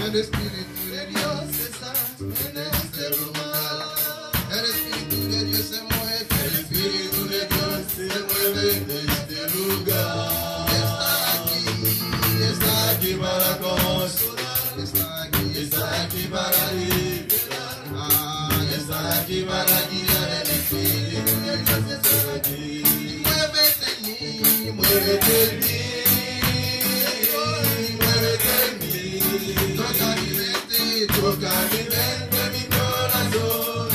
El Espíritu de Dios está en este lugar. El Espíritu de Dios se mueve. El Espíritu de Dios se mueve en este lugar. Está aquí para consolar. Está aquí para liberar. Está aquí para guiar. El Espíritu de Dios está aquí. Muévete en mí, muévete en mí. Toca mi mente, mi corazón,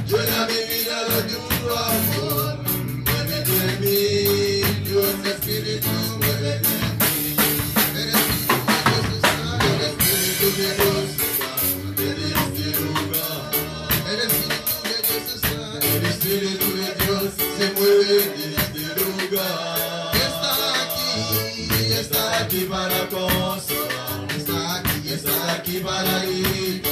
llena mi vida de tu amor. Muévete en mí, Dios Espíritu, muévete en mí. El Espíritu de Dios está en este lugar. El Espíritu de Dios está, el Espíritu de Dios se mueve en este lugar. Está aquí para consolar. Está aquí para ir.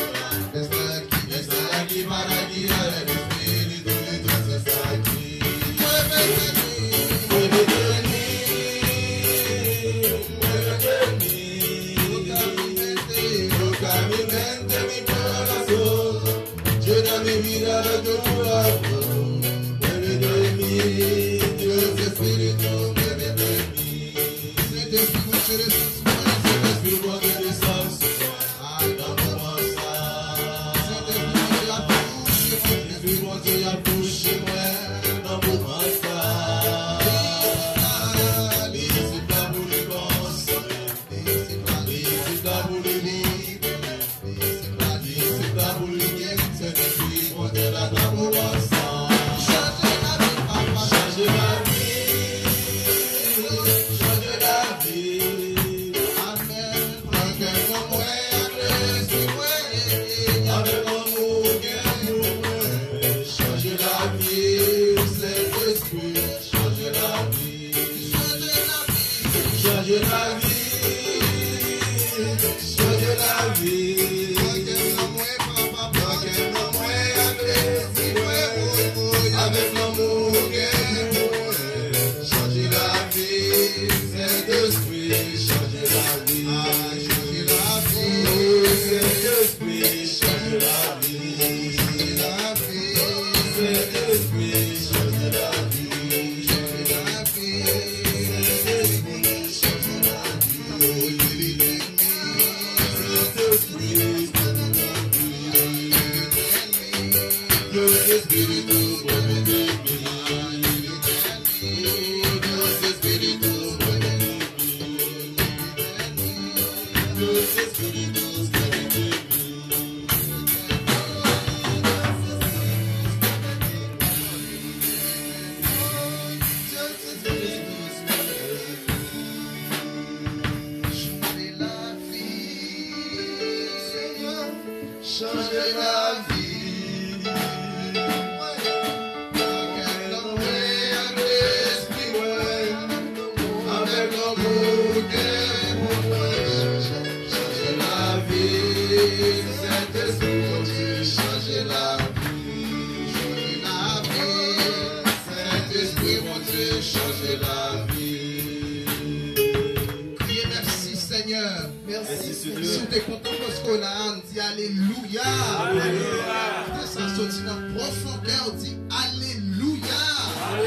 Está aquí para guiar. El Espíritu de Dios está aquí. Muévete en mí, muévete en mí, muévete en mí. Toca mi mente, mi corazón, llena mi vida de tu amor. Muévete en mí, Dios Espíritu, muévete en mí. Saint-Esprit, Saint-Esprit, Alléluia. Ça sortit dans le profondeur, dit Alléluia.